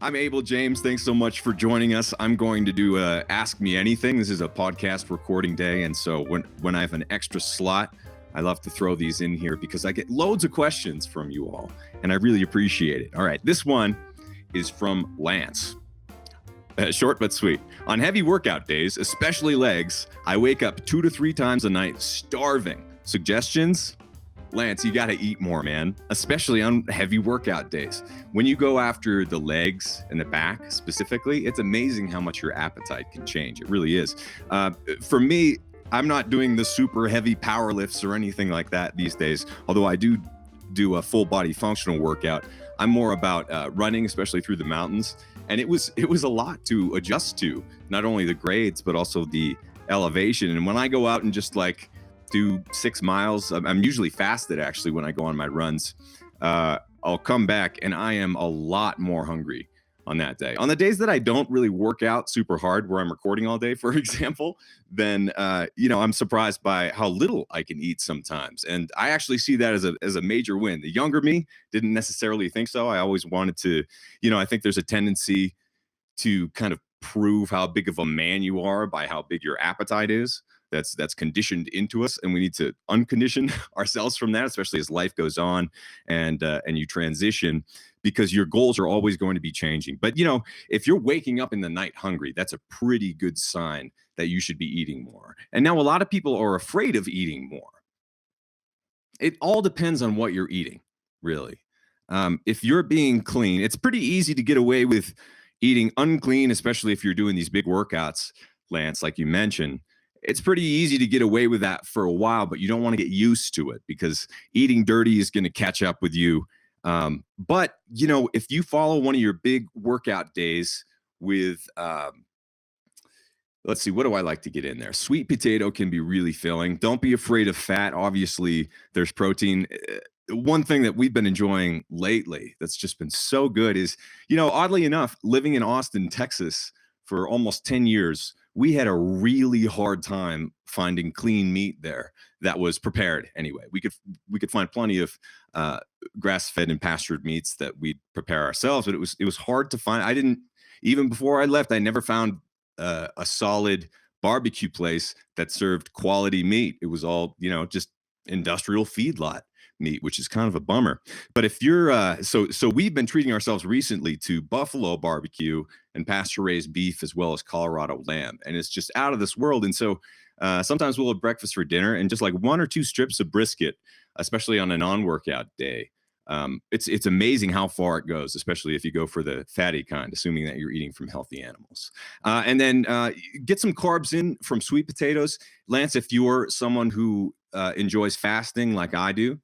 I'm Abel James. Thanks so much for joining us. I'm going to do Ask Me Anything. This is a podcast recording day, and so when I have an extra slot, I love to throw these in here because I get loads of questions from you all, and I really appreciate it. All right, this one is from Lance. Short but sweet. On heavy workout days, especially legs, I wake up 2 to 3 times a night starving. Suggestions? Lance, you got to eat more, man, especially on heavy workout days. When you go after the legs and the back specifically, it's amazing how much your appetite can change. It really is. For me, I'm not doing the super heavy power lifts or anything like that these days, although I do a full body functional workout. I'm more about running, especially through the mountains. And it was a lot to adjust to, not only the grades, but also the elevation. And when I go out and just like do 6 miles, I'm usually fasted actually when I go on my runs. I'll come back and I am a lot more hungry on that day. On the days that I don't really work out super hard, where I'm recording all day, for example, then I'm surprised by how little I can eat sometimes. And I actually see that as a major win. The younger me didn't necessarily think so. I always wanted to, I think there's a tendency to kind of prove how big of a man you are by how big your appetite is. That's conditioned into us, and we need to uncondition ourselves from that, especially as life goes on and you transition, because your goals are always going to be changing. But if you're waking up in the night hungry, that's a pretty good sign that you should be eating more. And now a lot of people are afraid of eating more. It all depends on what you're eating, really. If you're being clean, it's pretty easy to get away with eating unclean, especially if you're doing these big workouts, Lance, like you mentioned. It's pretty easy to get away with that for a while, but you don't want to get used to it because eating dirty is going to catch up with you. But if you follow one of your big workout days with, let's see, what do I like to get in there? Sweet potato can be really filling. Don't be afraid of fat. Obviously, there's protein. One thing that we've been enjoying lately that's just been so good is, oddly enough, living in Austin, Texas for almost 10 years, we had a really hard time finding clean meat there that was prepared anyway. We could find plenty of grass-fed and pastured meats that we'd prepare ourselves, but it was hard to find. Even before I left, I never found a solid barbecue place that served quality meat. It was all, just industrial feedlot meat, which is kind of a bummer. But if you're so we've been treating ourselves recently to buffalo barbecue and pasture raised beef, as well as Colorado lamb, and it's just out of this world. And so sometimes we'll have breakfast for dinner and just like 1 or 2 strips of brisket, especially on a non-workout day. It's amazing how far it goes, especially if you go for the fatty kind, assuming that you're eating from healthy animals. And then get some carbs in from sweet potatoes. Lance, if you're someone who enjoys fasting like I do,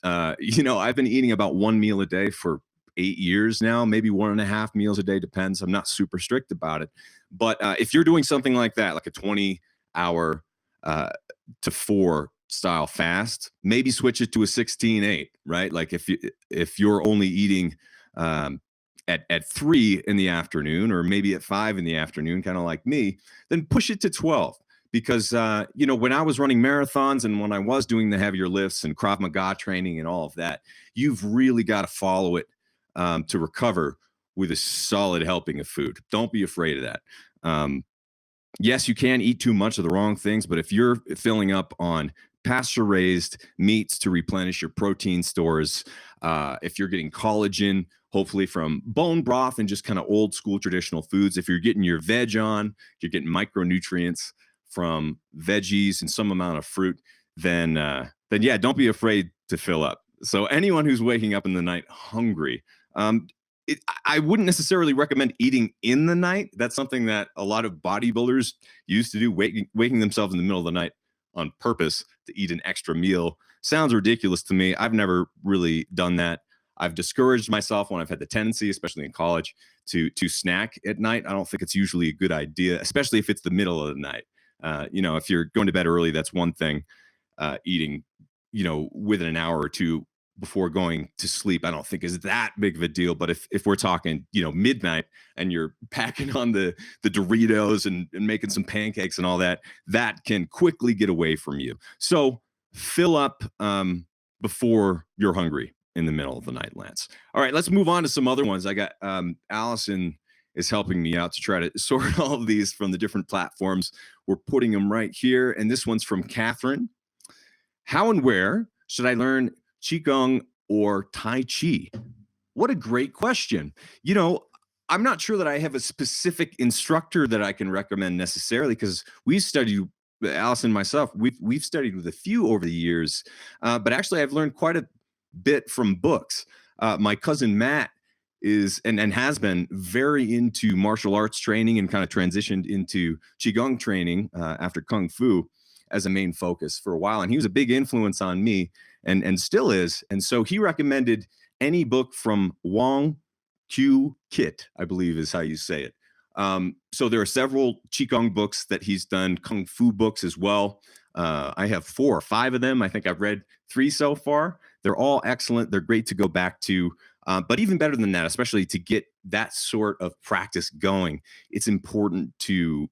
I've been eating about 1 meal a day for 8 years now, maybe 1.5 meals a day, depends. I'm not super strict about it. But if you're doing something like that, like a 20-hour to 4 style fast, maybe switch it to a 16-8, right? Like if you're only eating at 3 in the afternoon, or maybe at 5 in the afternoon, kind of like me, then push it to 12. Because, when I was running marathons and when I was doing the heavier lifts and Krav Maga training and all of that, you've really got to follow it to recover with a solid helping of food. Don't be afraid of that. Yes, you can eat too much of the wrong things, but if you're filling up on pasture-raised meats to replenish your protein stores, if you're getting collagen, hopefully from bone broth and just kind of old school traditional foods, if you're getting your veg on, you're getting micronutrients from veggies and some amount of fruit, then yeah, don't be afraid to fill up. So anyone who's waking up in the night hungry, I wouldn't necessarily recommend eating in the night. That's something that a lot of bodybuilders used to do, waking themselves in the middle of the night on purpose to eat an extra meal. Sounds ridiculous to me. I've never really done that. I've discouraged myself when I've had the tendency, especially in college, to snack at night. I don't think it's usually a good idea, especially if it's the middle of the night. If you're going to bed early, that's one thing. Eating, within an hour or two before going to sleep, I don't think is that big of a deal. But if we're talking, midnight and you're packing on the Doritos and making some pancakes and all that, that can quickly get away from you. So fill up before you're hungry in the middle of the night, Lance. All right, let's move on to some other ones. I got Allison is helping me out to try to sort all of these from the different platforms. We're putting them right here. And this one's from Catherine. How and where should I learn qigong or tai chi? What a great question. You know, I'm not sure that I have a specific instructor that I can recommend necessarily, because we studied, Allison and myself, we've studied with a few over the years, but actually I've learned quite a bit from books. My cousin Matt is and has been very into martial arts training and kind of transitioned into qigong training after kung fu as a main focus for a while, and he was a big influence on me and still is. And so he recommended any book from Wong Q Kit, I believe is how you say it. So there are several qigong books that he's done, kung fu books as well. I have 4 or 5 of them. I think I've read 3 so far. They're all excellent. They're great to go back to. But even better than that, especially to get that sort of practice going, it's important to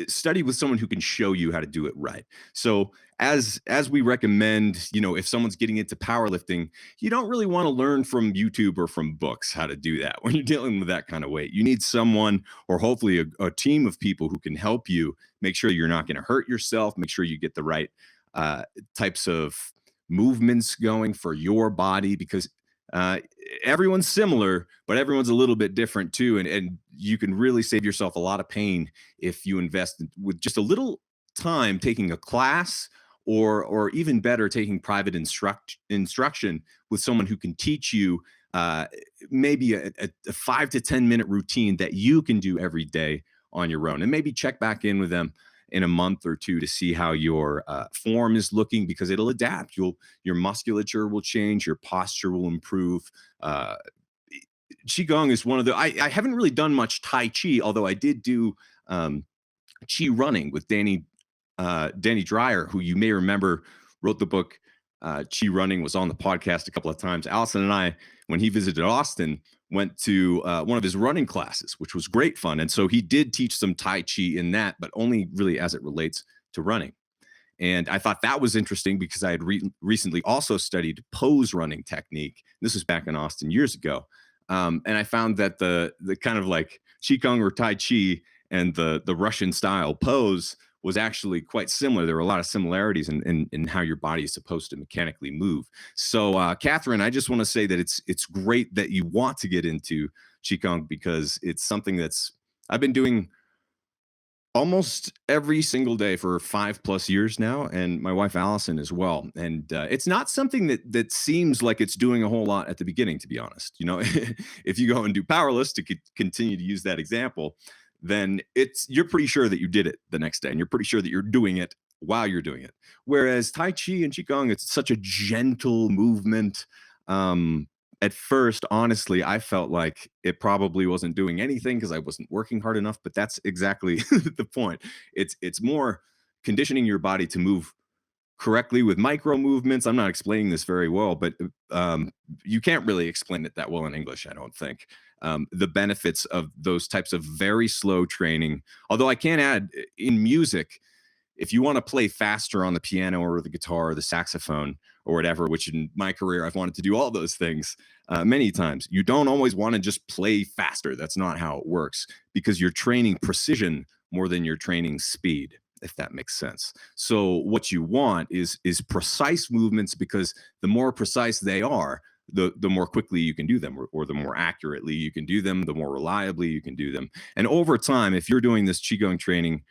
study with someone who can show you how to do it right. So as we recommend, you know, if someone's getting into powerlifting, you don't really want to learn from YouTube or from books how to do that when you're dealing with that kind of weight. You need someone, or hopefully a team of people who can help you make sure you're not going to hurt yourself, make sure you get the right types of movements going for your body, because everyone's similar, but everyone's a little bit different too. And you can really save yourself a lot of pain if you invest with just a little time taking a class, or even better, taking private instruction with someone who can teach you maybe a 5 to 10 minute routine that you can do every day on your own, and maybe check back in with them in a month or 2 to see how your form is looking, because it'll adapt. Your musculature will change, your posture will improve. Qigong is one of the, I haven't really done much Tai Chi, although I did do Chi running with Danny Dreyer, who you may remember wrote the book Chi Running, was on the podcast a couple of times. Allison and I, when he visited Austin, went to one of his running classes, which was great fun. And so he did teach some Tai Chi in that, but only really as it relates to running. And I thought that was interesting because I had recently also studied pose running technique. This was back in Austin years ago. And I found that the kind of like Qigong or Tai Chi and the Russian style pose was actually quite similar. There were a lot of similarities in how your body is supposed to mechanically move. So, Catherine, I just want to say that it's great that you want to get into Qigong, because it's something that's I've been doing almost every single day for 5+ years now, and my wife Allison as well. And it's not something that seems like it's doing a whole lot at the beginning, to be honest. You know, if you go and do powerlifts, to continue to use that example, then you're pretty sure that you did it the next day, and you're pretty sure that you're doing it while you're doing it. Whereas Tai Chi and Qigong, it's such a gentle movement. At first, honestly, I felt like it probably wasn't doing anything because I wasn't working hard enough, but that's exactly the point. It's more conditioning your body to move correctly with micro movements. I'm not explaining this very well, but you can't really explain it that well in English, I don't think. The benefits of those types of very slow training. Although I can add, in music, if you want to play faster on the piano or the guitar or the saxophone or whatever, which in my career I've wanted to do all those things many times, you don't always want to just play faster. That's not how it works, because you're training precision more than you're training speed, if that makes sense. So what you want is precise movements, because the more precise they are, the more quickly you can do them, or the more accurately you can do them, the more reliably you can do them. And over time, if you're doing this Qigong training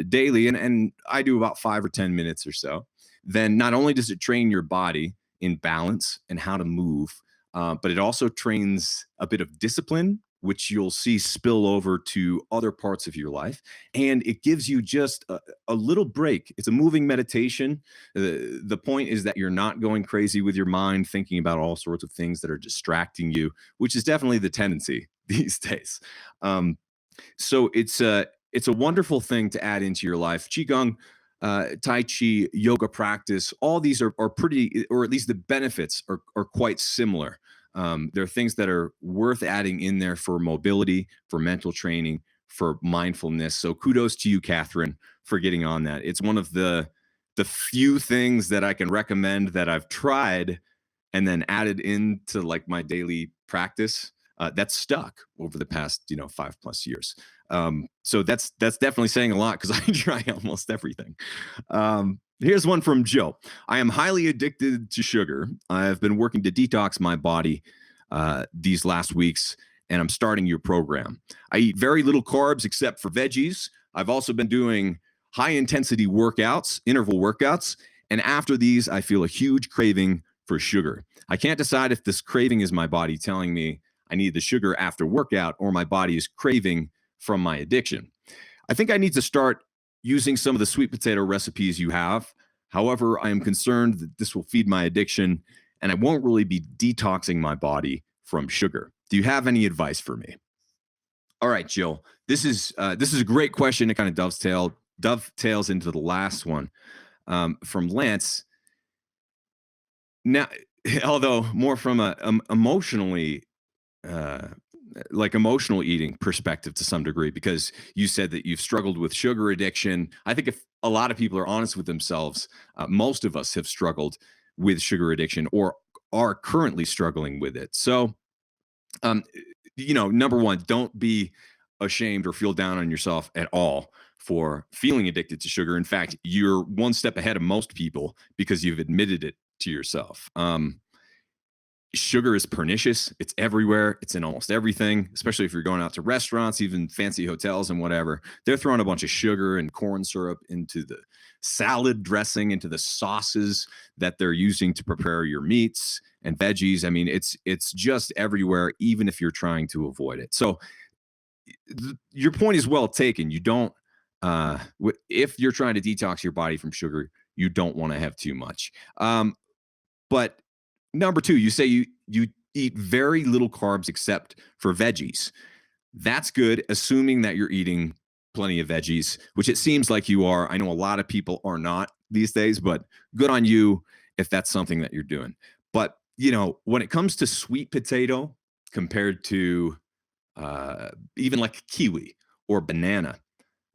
daily, and I do about 5 or 10 minutes or so, then not only does it train your body in balance and how to move, but it also trains a bit of discipline, which you'll see spill over to other parts of your life. And it gives you just a little break. It's a moving meditation. The point is that you're not going crazy with your mind, thinking about all sorts of things that are distracting you, which is definitely the tendency these days. So it's a wonderful thing to add into your life. Qigong, Tai Chi, yoga practice, all these are pretty, or at least the benefits are quite similar. There are things that are worth adding in there for mobility, for mental training, for mindfulness. So kudos to you, Catherine, for getting on that. It's one of the few things that I can recommend that I've tried and then added into like my daily practice, that's stuck over the past 5+ years. So that's definitely saying a lot because I try almost everything. Here's one from Joe. I am highly addicted to sugar. I've been working to detox my body these last weeks, and I'm starting your program. I eat very little carbs except for veggies. I've also been doing high intensity workouts, interval workouts, and after these, I feel a huge craving for sugar. I can't decide if this craving is my body telling me I need the sugar after workout or my body is craving from my addiction. I think I need to start using some of the sweet potato recipes you have. However, I am concerned that this will feed my addiction and I won't really be detoxing my body from sugar. Do you have any advice for me? All right, Jill. This is a great question. It kind of dovetails into the last one from Lance. Now, although more from a emotionally uh, like emotional eating perspective to some degree, because you said that you've struggled with sugar addiction. I think if a lot of people are honest with themselves, most of us have struggled with sugar addiction or are currently struggling with it. So, um, number one, don't be ashamed or feel down on yourself at all for feeling addicted to sugar. In fact, you're one step ahead of most people because you've admitted it to yourself. Sugar is pernicious. It's everywhere. It's in almost everything, especially if you're going out to restaurants, even fancy hotels and whatever. They're throwing a bunch of sugar and corn syrup into the salad dressing, into the sauces that they're using to prepare your meats and veggies. I mean, it's just everywhere, even if you're trying to avoid it. So your point is well taken. You don't if you're trying to detox your body from sugar, you don't want to have too much. But number two, you say you eat very little carbs except for veggies. That's good, assuming that you're eating plenty of veggies, which it seems like you are. I know a lot of people are not these days, but good on you if that's something that you're doing. But when it comes to sweet potato compared to even like kiwi or banana,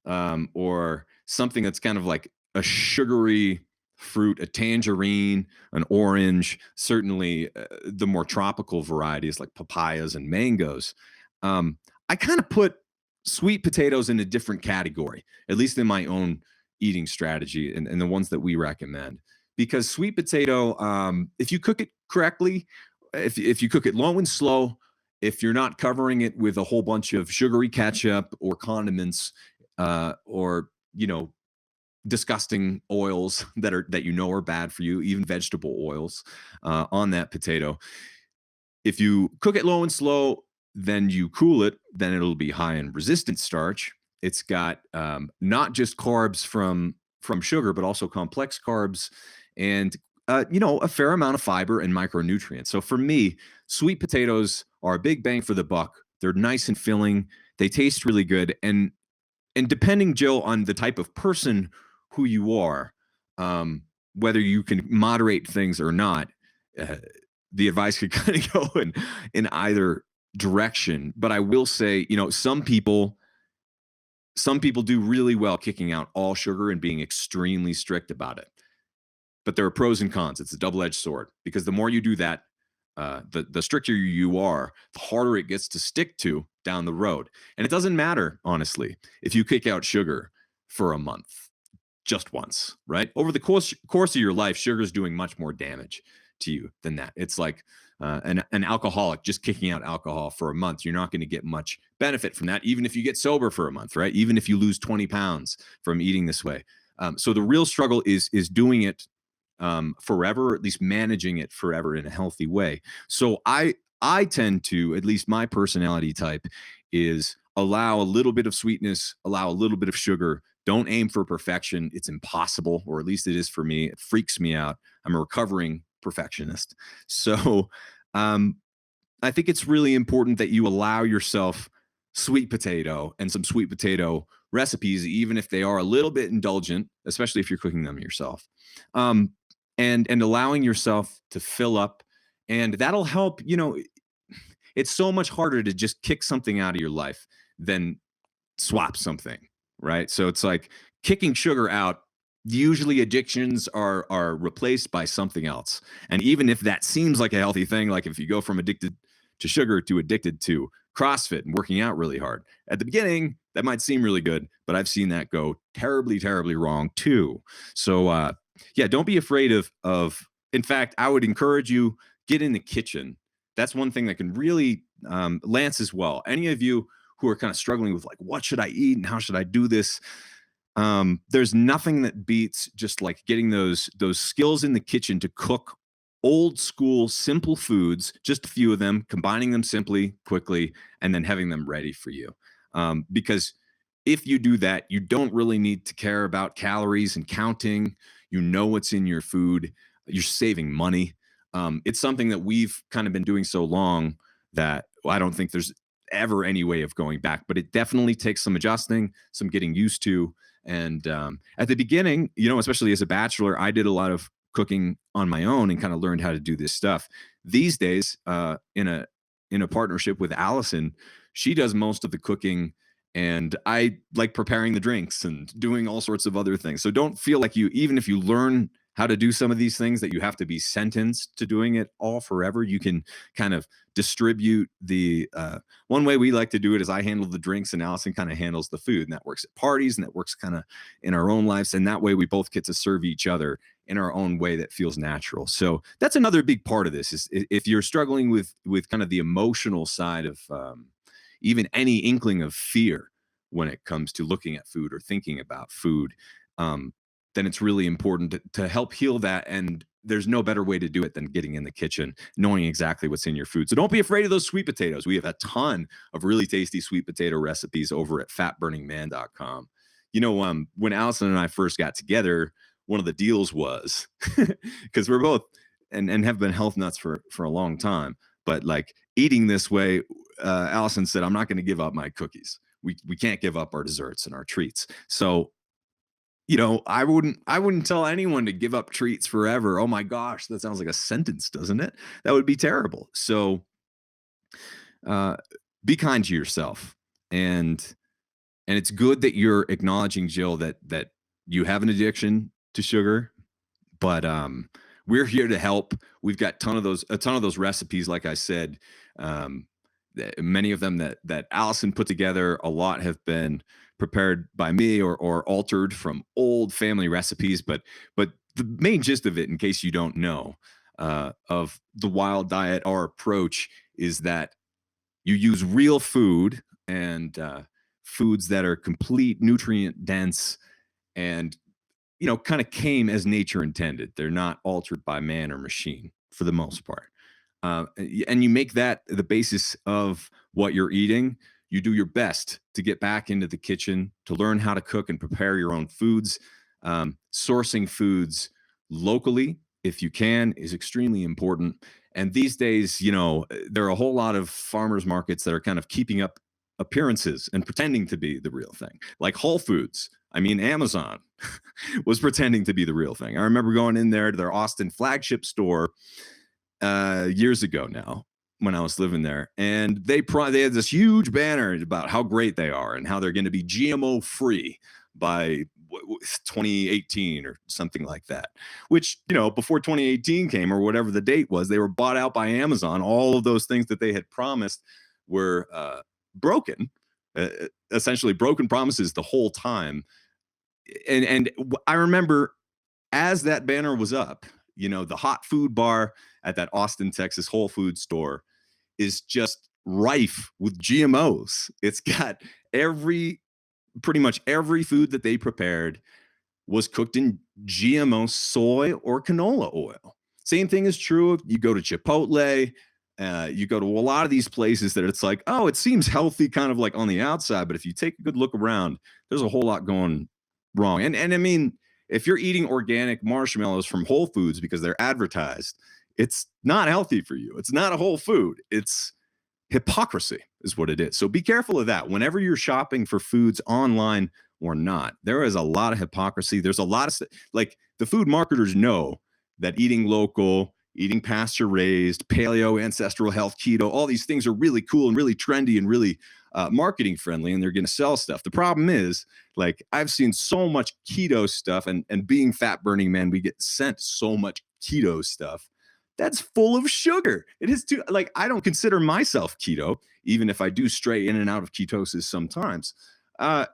or something that's kind of like a sugary fruit, a tangerine, an orange, certainly the more tropical varieties like papayas and mangoes. I kind of put sweet potatoes in a different category, at least in my own eating strategy and the ones that we recommend. Because sweet potato, if you cook it correctly, if you cook it low and slow, if you're not covering it with a whole bunch of sugary ketchup or condiments, or disgusting oils that are bad for you, even vegetable oils on that potato. If you cook it low and slow, then you cool it, then it'll be high in resistant starch. It's got not just carbs from sugar, but also complex carbs and a fair amount of fiber and micronutrients. So for me, sweet potatoes are a big bang for the buck. They're nice and filling. They taste really good, and depending, Jill, on the type of person who you are, whether you can moderate things or not, uh, the advice could kind of go in either direction. But I will say, some people do really well kicking out all sugar and being extremely strict about it. But there are pros and cons. It's a double-edged sword because the more you do that, the stricter you are, the harder it gets to stick to down the road. And it doesn't matter, honestly, if you kick out sugar for a month, just once, right? Over the course of your life, sugar is doing much more damage to you than that. It's like an alcoholic just kicking out alcohol for a month. You're not going to get much benefit from that, even if you get sober for a month, right? Even if you lose 20 pounds from eating this way. So the real struggle is doing it forever, or at least managing it forever in a healthy way. So I tend to, at least my personality type, is allow a little bit of sweetness, allow a little bit of sugar. Don't aim for perfection. It's impossible, or at least it is for me. It freaks me out. I'm a recovering perfectionist. So um, I think it's really important that you allow yourself sweet potato and some sweet potato recipes, even if they are a little bit indulgent, especially if you're cooking them yourself. Um, and allowing yourself to fill up, and that'll help. It's so much harder to just kick something out of your life than swap something, right? So it's like kicking sugar out. usually addictions are replaced by something else. And even if that seems like a healthy thing, like if you go from addicted to sugar to addicted to CrossFit and working out really hard, at the beginning that might seem really good, but I've seen that go terribly, terribly wrong too. So yeah, don't be afraid of. In fact, I would encourage you, get in the kitchen. That's one thing that can really Lance as well. Any of you who are kind of struggling with like, what should I eat and how should I do this? There's nothing that beats just like getting those skills in the kitchen to cook old school simple foods, just a few of them, combining them simply, quickly, and then having them ready for you. Because if you do that, you don't really need to care about calories and counting. You know what's in your food. You're saving money. It's something that we've kind of been doing so long that I don't think there's ever any way of going back, but it definitely takes some adjusting, some getting used to. And at the beginning, especially as a bachelor, I did a lot of cooking on my own and kind of learned how to do this stuff. These days, in a partnership with Allison, she does most of the cooking, and I like preparing the drinks and doing all sorts of other things. So don't feel like even if you learn how to do some of these things, that you have to be sentenced to doing it all forever. You can kind of distribute the one way we like to do it is I handle the drinks and Allison kind of handles the food, and that works at parties and that works kind of in our own lives. And that way we both get to serve each other in our own way that feels natural. So that's another big part of this is if you're struggling with kind of the emotional side of even any inkling of fear when it comes to looking at food or thinking about food, then it's really important to help heal that. And there's no better way to do it than getting in the kitchen, knowing exactly what's in your food. So don't be afraid of those sweet potatoes. We have a ton of really tasty sweet potato recipes over at fatburningman.com. When Allison and I first got together, one of the deals was because we're both and have been health nuts for a long time, but like eating this way, Allison said, I'm not going to give up my cookies. We can't give up our desserts and our treats. So I wouldn't tell anyone to give up treats forever. Oh my gosh, that sounds like a sentence, doesn't it? That would be terrible. So be kind to yourself. And it's good that you're acknowledging, Jill, that you have an addiction to sugar, but we're here to help. We've got a ton of those recipes, like I said. Many of them that Allison put together, a lot have been prepared by me or altered from old family recipes. But the main gist of it, in case you don't know, of the wild diet, our approach is that you use real food and foods that are complete nutrient dense and kind of came as nature intended. They're not altered by man or machine for the most part. And you make that the basis of what you're eating. You do your best to get back into the kitchen, to learn how to cook and prepare your own foods. Sourcing foods locally, if you can, is extremely important. And these days, there are a whole lot of farmers markets that are kind of keeping up appearances and pretending to be the real thing, like Whole Foods. I mean, Amazon was pretending to be the real thing. I remember going in there to their Austin flagship store years ago now when I was living there, and they had this huge banner about how great they are and how they're going to be GMO free by 2018 or something like that, which, before 2018 came or whatever the date was, they were bought out by Amazon. All of those things that they had promised were broken, essentially broken promises the whole time. And I remember as that banner was up, the hot food bar at that Austin, Texas Whole Foods store is just rife with GMOs. It's got pretty much every food that they prepared was cooked in GMO soy or canola oil. Same thing is true if you go to Chipotle, you go to a lot of these places that it's like, oh, it seems healthy kind of like on the outside, but if you take a good look around, there's a whole lot going wrong. And I mean, if you're eating organic marshmallows from Whole Foods because they're advertised, it's not healthy for you. It's not a whole food. It's hypocrisy is what it is. So be careful of that. Whenever you're shopping for foods online or not, there is a lot of hypocrisy. There's a lot of like the food marketers know that eating local, eating pasture raised, paleo, ancestral health, keto. All these things are really cool and really trendy and really marketing friendly, and they're going to sell stuff. The problem is, like, I've seen so much keto stuff, and being fat burning man, we get sent so much keto stuff that's full of sugar. It is too, like, I don't consider myself keto, even if I do stray in and out of ketosis sometimes. Uh,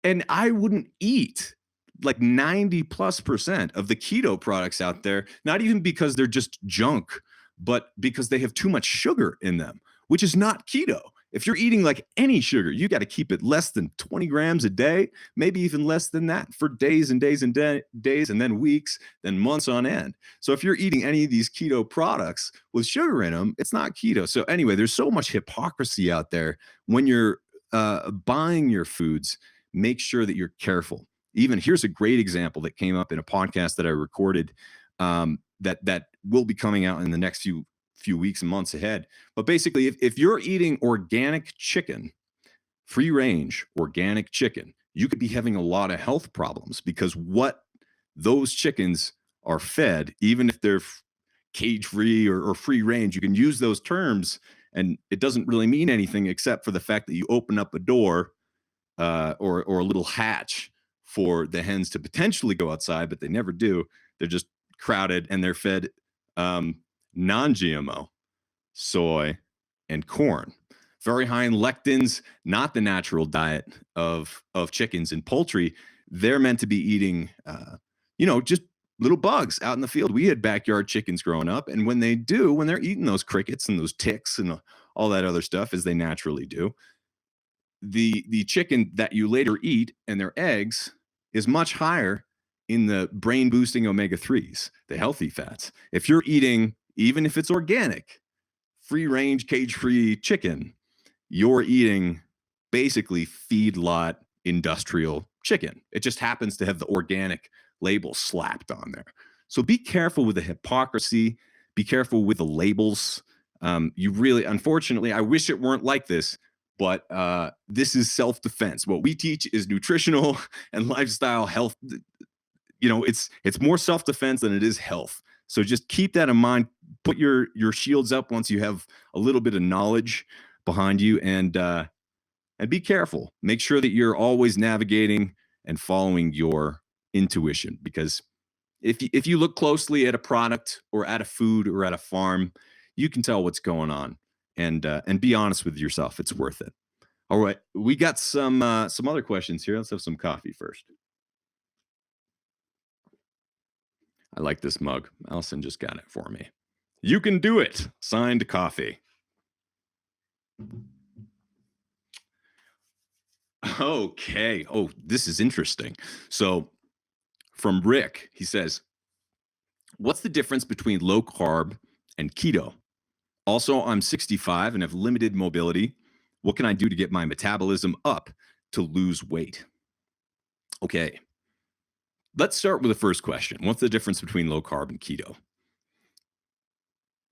and I wouldn't eat like 90+% of the keto products out there, not even because they're just junk, but because they have too much sugar in them, which is not keto. If you're eating like any sugar, you got to keep it less than 20 grams a day, maybe even less than that for days and days and days, and then weeks, then months on end. So if you're eating any of these keto products with sugar in them, it's not keto. So anyway, there's so much hypocrisy out there when you're buying your foods. Make sure that you're careful. Even here's a great example that came up in a podcast that I recorded, that will be coming out in the next few weeks and months ahead. But basically, if you're eating organic chicken, free range organic chicken, you could be having a lot of health problems, because what those chickens are fed, even if they're cage free or free range, you can use those terms and it doesn't really mean anything except for the fact that you open up a door or a little hatch for the hens to potentially go outside, but they never do. They're just crowded, and they're fed non-GMO soy and corn. Very high in lectins, not the natural diet of chickens and poultry. They're meant to be eating, just little bugs out in the field. We had backyard chickens growing up, and when they're eating those crickets and those ticks and all that other stuff, as they naturally do, the chicken that you later eat and their eggs is much higher in the brain boosting omega-3s, the healthy fats. If you're eating, even if it's organic, free range, cage free chicken, you're eating basically feedlot industrial chicken. It just happens to have the organic label slapped on there. So be careful with the hypocrisy. Be careful with the labels. You really, unfortunately, I wish it weren't like this, but this is self-defense. What we teach is nutritional and lifestyle health. It's more self-defense than it is health. So just keep that in mind. Put your shields up once you have a little bit of knowledge behind you, and be careful. Make sure that you're always navigating and following your intuition, because if you look closely at a product or at a food or at a farm, you can tell what's going on, and be honest with yourself. It's worth it. All right, we got some other questions here. Let's have some coffee first. I like this mug. Allison just got it for me. You can do it. Signed coffee. Okay. Oh, this is interesting. So from Rick, he says, what's the difference between low carb and keto? Also, I'm 65 and have limited mobility. What can I do to get my metabolism up to lose weight? Okay. Let's start with the first question. What's the difference between low carb and keto?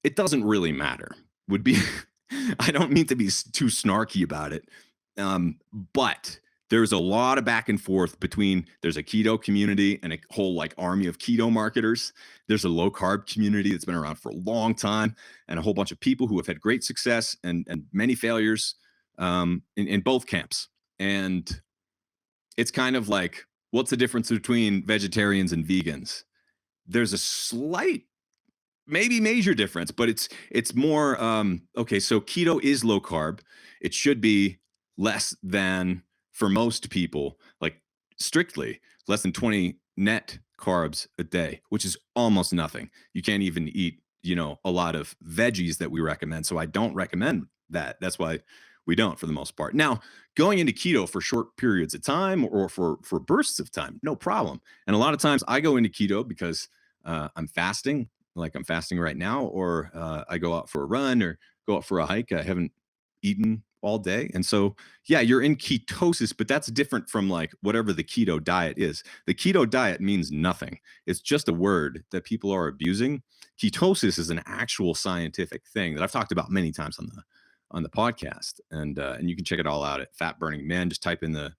It doesn't really matter. Would be, I don't mean to be too snarky about it, but there's a lot of back and forth between, there's a keto community and a whole like army of keto marketers. There's a low carb community that's been around for a long time, and a whole bunch of people who have had great success and many failures in both camps. And it's kind of like, what's the difference between vegetarians and vegans? There's a slight, maybe major difference, but it's more okay. So keto is low carb. It should be less than, for most people, like strictly less than 20 net carbs a day, which is almost nothing. You can't even eat, a lot of veggies that we recommend. So I don't recommend that. That's why we don't, for the most part. Now, going into keto for short periods of time or for bursts of time, no problem. And a lot of times I go into keto because I'm fasting, like I'm fasting right now, or I go out for a run or go out for a hike. I haven't eaten all day. And so, yeah, you're in ketosis, but that's different from like whatever the keto diet is. The keto diet means nothing. It's just a word that people are abusing. Ketosis is an actual scientific thing that I've talked about many times on the podcast. And you can check it all out at Fat Burning Man. Just type in the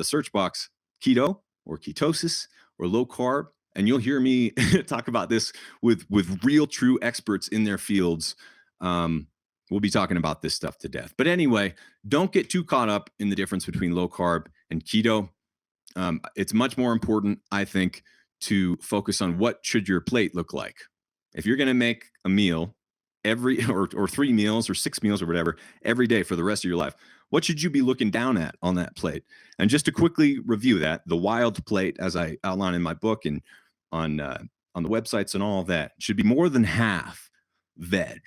search box, keto or ketosis or low carb, and you'll hear me talk about this with real true experts in their fields. Um, we'll be talking about this stuff to death. But anyway, don't get too caught up in the difference between low carb and keto. It's much more important, I think, to focus on what should your plate look like. If you're going to make a meal every or 3 meals or 6 meals or whatever every day for the rest of your life, what should you be looking down at on that plate? And just to quickly review that, the wild plate, as I outline in my book and on on the websites and all of that, should be more than half veg,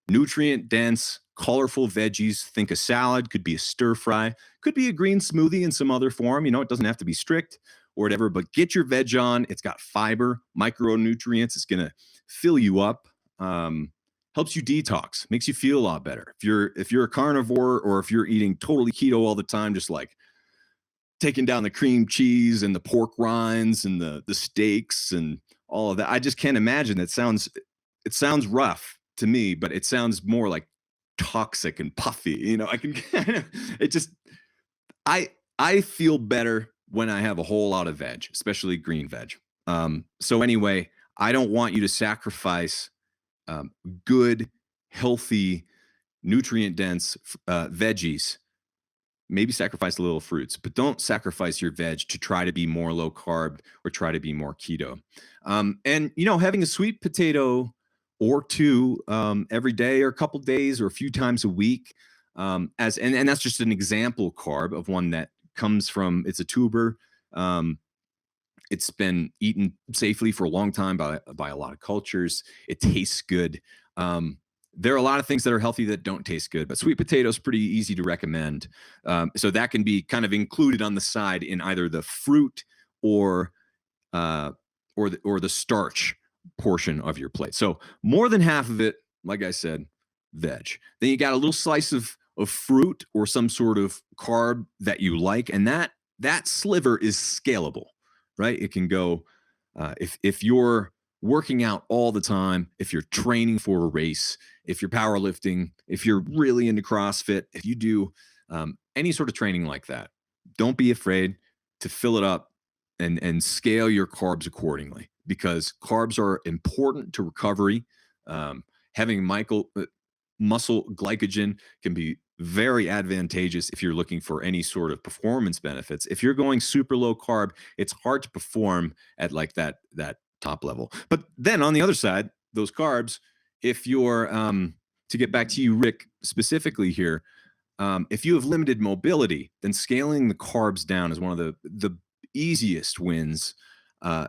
nutrient dense, colorful veggies. Think a salad, could be a stir fry, could be a green smoothie in some other form. It doesn't have to be strict or whatever, but get your veg on. It's got fiber, micronutrients. It's going to fill you up. Helps you detox, makes you feel a lot better. If you're a carnivore, or if you're eating totally keto all the time, just like taking down the cream cheese and the pork rinds and the steaks and all of that, I just can't imagine. It sounds rough to me, but it sounds more like toxic and puffy. I can kind of it just I I feel better when I have a whole lot of veg, especially green veg. So anyway, I don't want you to sacrifice um, good, healthy, nutrient dense veggies. Maybe sacrifice a little fruits, but don't sacrifice your veg to try to be more low carb or try to be more keto. And having a sweet potato or two every day, or a couple days, or a few times a week, as and that's just an example carb of one that comes from, it's a tuber. Um, it's been eaten safely for a long time by a lot of cultures. It tastes good. Um, there are a lot of things that are healthy that don't taste good, but sweet potato is pretty easy to recommend. So that can be kind of included on the side in either the fruit or uh, or the starch portion of your plate. So more than half of it, like I said, veg. Then you got a little slice of fruit or some sort of carb that you like, and that sliver is scalable, right? It can go if you're working out all the time, if you're training for a race, if you're powerlifting, if you're really into CrossFit, if you do any sort of training like that, don't be afraid to fill it up and scale your carbs accordingly, because carbs are important to recovery. Having muscle glycogen can be very advantageous if you're looking for any sort of performance benefits. If you're going super low carb, it's hard to perform at like that top level. But then on the other side, those carbs, if you're to get back to you, Rick, specifically here, if you have limited mobility, then scaling the carbs down is one of the easiest wins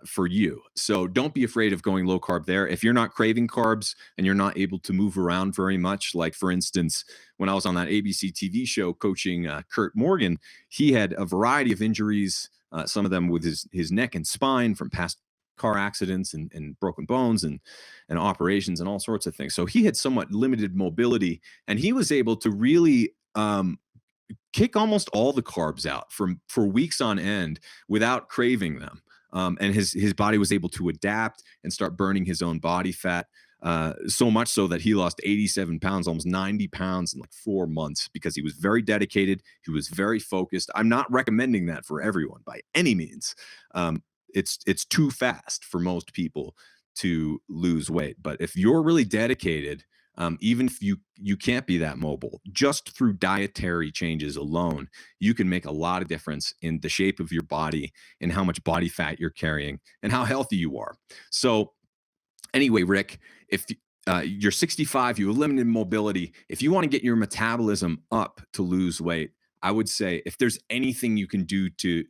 for you. So don't be afraid of going low carb there. If you're not craving carbs and you're not able to move around very much, like for instance, when I was on that ABC TV show coaching Kurt Morgan, he had a variety of injuries, some of them with his neck and spine from past car accidents and broken bones and operations and all sorts of things. So he had somewhat limited mobility, and he was able to really kick almost all the carbs out for weeks on end without craving them. And his body was able to adapt and start burning his own body fat. So much so that he lost 87 pounds, almost 90 pounds in like 4 months, because he was very dedicated. He was very focused. I'm not recommending that for everyone by any means. It's too fast for most people to lose weight. But if you're really dedicated, even if you can't be that mobile, just through dietary changes alone, you can make a lot of difference in the shape of your body and how much body fat you're carrying and how healthy you are. So anyway, Rick, if you're 65, you have limited mobility, if you want to get your metabolism up to lose weight, I would say if there's anything you can do to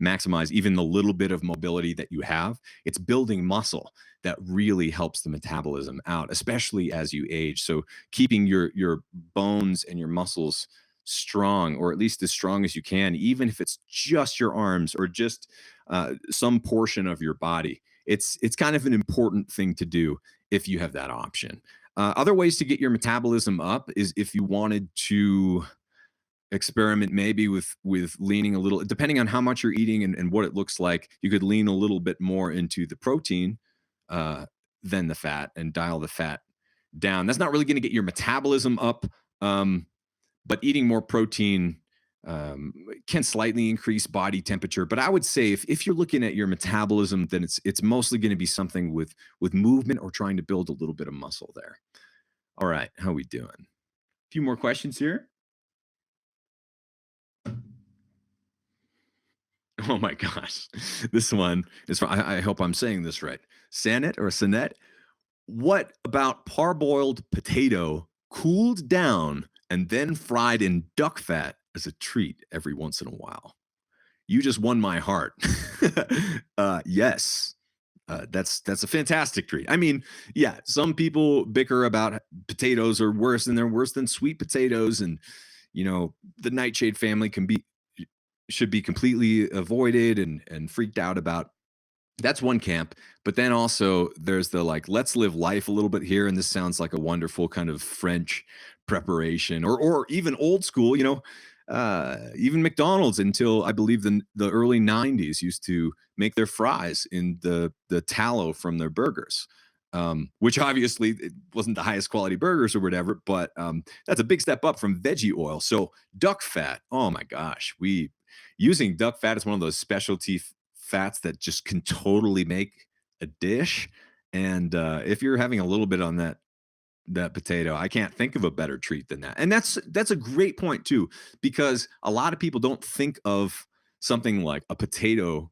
maximize even the little bit of mobility that you have, it's building muscle that really helps the metabolism out, especially as you age. So keeping your bones and your muscles strong, or at least as strong as you can, even if it's just your arms or just some portion of your body, it's kind of an important thing to do if you have that option. Other ways to get your metabolism up is if you wanted to experiment maybe with leaning a little, depending on how much you're eating and what it looks like, you could lean a little bit more into the protein uh, than the fat, and dial the fat down. That's not really going to get your metabolism up, but eating more protein um, can slightly increase body temperature. But I would say if you're looking at your metabolism, then it's mostly going to be something with movement or trying to build a little bit of muscle there. All right, how we doing? A few more questions here. Oh my gosh, this one is from, I hope I'm saying this right. Sanet or Sanet. What about parboiled potato cooled down and then fried in duck fat as a treat every once in a while? You just won my heart. Yes, that's a fantastic treat. I mean, yeah, some people bicker about potatoes are worse, and they're worse than sweet potatoes, and the nightshade family can be should be completely avoided and freaked out about. That's one camp, but then also there's the like, let's live life a little bit here, and this sounds like a wonderful kind of French preparation, or even old school. Even McDonald's until I believe the early '90s used to make their fries in the tallow from their burgers. Which obviously it wasn't the highest quality burgers or whatever, but that's a big step up from veggie oil. So duck fat, oh my gosh, we using duck fat is one of those specialty fats that just can totally make a dish. And if you're having a little bit on that potato, I can't think of a better treat than that. And that's a great point too, because a lot of people don't think of something like a potato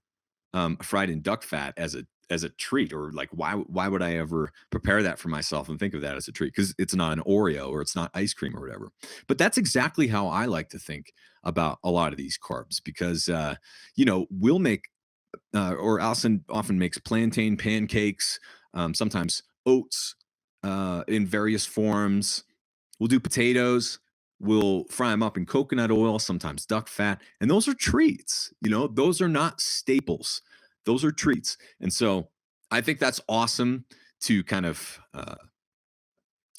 fried in duck fat as a treat, or like why would I ever prepare that for myself and think of that as a treat, because it's not an Oreo or it's not ice cream or whatever. But that's exactly how I like to think about a lot of these carbs, because we'll make or Allison often makes plantain pancakes, sometimes oats in various forms. We'll do potatoes. We'll fry them up in coconut oil, sometimes duck fat. And those are treats. Those are not staples. Those are treats. And so I think that's awesome to kind of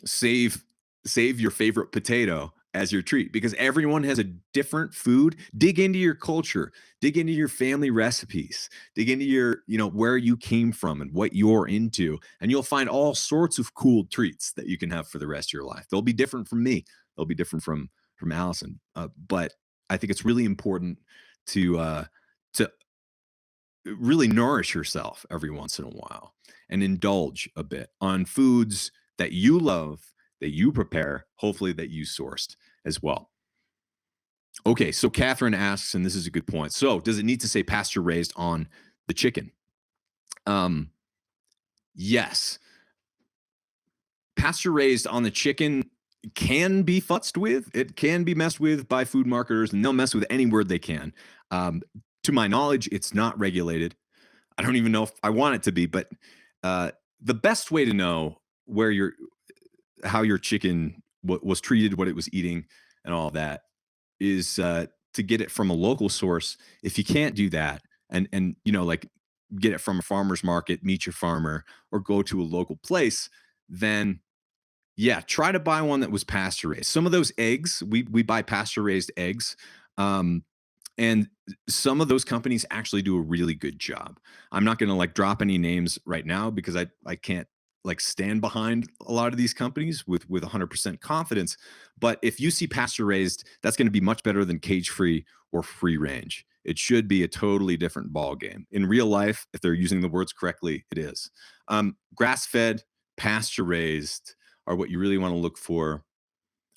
save save your favorite potato as your treat, because everyone has a different food. Dig into your culture, dig into your family recipes, dig into your where you came from and what you're into, and you'll find all sorts of cool treats that you can have for the rest of your life. They'll be different from me, they'll be different from Allison, but I think it's really important to really nourish yourself every once in a while and indulge a bit on foods that you love, that you prepare, hopefully that you sourced as well. Okay, so Catherine asks, and this is a good point. So, does it need to say pasture raised on the chicken? Um, yes. Pasture raised on the chicken can be futzed with. It can be messed with by food marketers, and they'll mess with any word they can. Um, to my knowledge, it's not regulated. I don't even know if I want it to be, but uh, the best way to know where your how your chicken was treated, what it was eating, and all of that is to get it from a local source. If you can't do that, and like get it from a farmer's market, meet your farmer, or go to a local place, then yeah, try to buy one that was pasture raised. Some of those eggs, we buy pasture raised eggs. Um, and some of those companies actually do a really good job. I'm not going to like drop any names right now because I can't like stand behind a lot of these companies with 100% confidence. But if you see pasture raised, that's going to be much better than cage free or free range. It should be a totally different ball game. In real life, if they're using the words correctly, it is. Grass fed, pasture raised are what you really want to look for.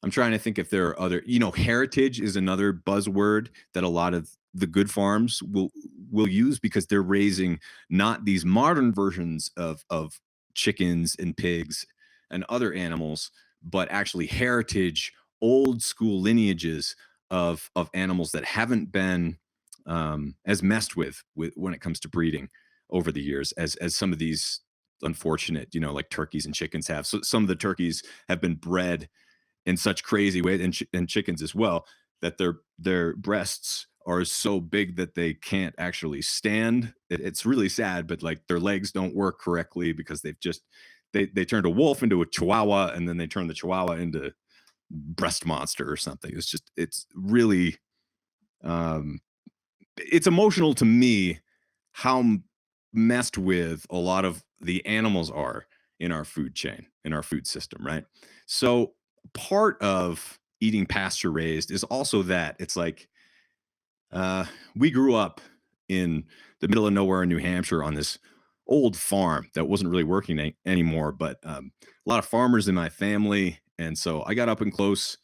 I'm trying to think if there are other, heritage is another buzzword that a lot of the good farms will use, because they're raising not these modern versions of chickens and pigs and other animals, but actually heritage, old school lineages of animals that haven't been as messed with when it comes to breeding over the years as some of these unfortunate, like turkeys and chickens have. So some of the turkeys have been bred in such crazy ways, and chickens as well, that their breasts are so big that they can't actually stand. It's really sad, but like their legs don't work correctly because they turned a wolf into a chihuahua, and then they turned the chihuahua into breast monster or something. It's really um it's emotional to me how messed with a lot of the animals are in our food chain, in our food system, right? So part of eating pasture raised is also that it's like Uh, we grew up in the middle of nowhere in New Hampshire on this old farm that wasn't really working anymore, but a lot of farmers in my family, and so I got up and close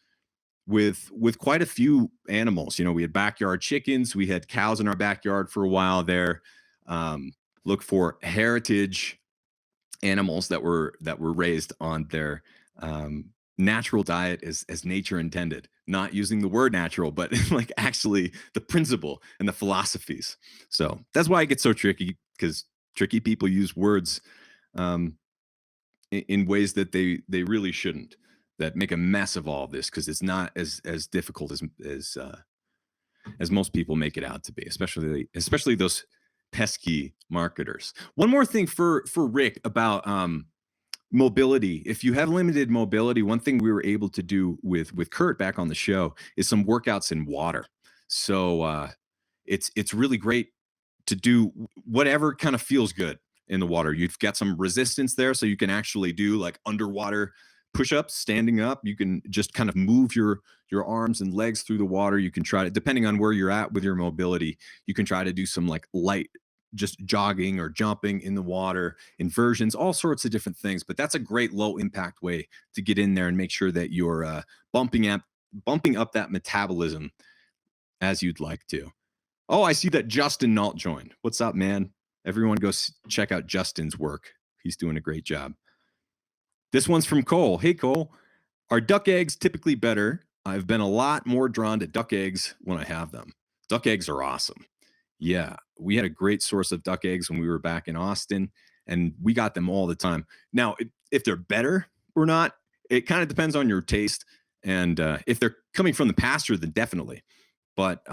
with quite a few animals. You know, we had backyard chickens, we had cows in our backyard for a while there. Um, look for heritage animals that were raised on their natural diet as nature intended, not using the word natural, but like actually the principle and the philosophies. So that's why it gets so tricky, because tricky people use words um, in ways that they really shouldn't, that make a mess of all of this, because it's not as difficult as most people make it out to be, especially those pesky marketers. One more thing for Rick about mobility. If you have limited mobility, one thing we were able to do with Kurt back on the show is some workouts in water. So it's really great to do whatever kind of feels good in the water. You've got some resistance there, so you can actually do like underwater push-ups, standing up. You can just kind of move your arms and legs through the water. You can try to, depending on where you're at with your mobility, you can try to do some like light, just jogging or jumping in the water, inversions, all sorts of different things. But that's a great low impact way to get in there and make sure that you're bumping up that metabolism as you'd like to. Oh, I see that Justin Nault joined. What's up, man? Everyone go check out Justin's work. He's doing a great job. This one's from Cole. Hey, Cole. Are duck eggs typically better? I've been a lot more drawn to duck eggs when I have them. Duck eggs are awesome. Yeah, we had a great source of duck eggs when we were back in Austin, and we got them all the time. Now, if they're better or not, it kind of depends on your taste. And if they're coming from the pasture, then definitely. But